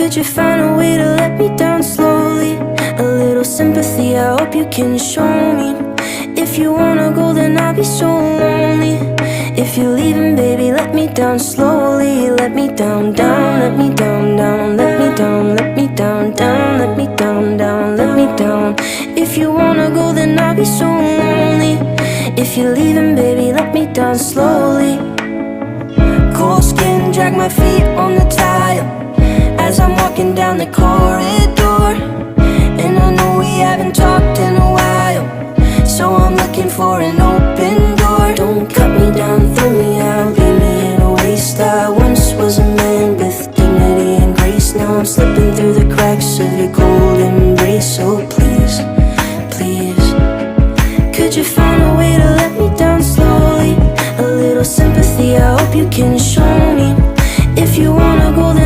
Could you find a way to let me down slowly? A little sympathy, I hope you can show me. If you wanna go, then I'll be so lonely. If you're leaving, baby, let me down slowly. Let me down, down, let me down, down. Let me down, let me down, down. Let me down, down, let me down. If you wanna go, then I'll be so lonely. If you're leaving, baby, let me down slowly. Cold skin, drag my feet on the tile as I'm walking down the corridor. And I know we haven't talked in a while, so I'm looking for an open door. Don't cut me down, throw me out, leave me in a waste. I once was a man with dignity and grace. Now I'm slipping through the cracks of your cold embrace. So please, please, could you find a way to let me down slowly? A little sympathy, I hope you can show me. If you wanna go, then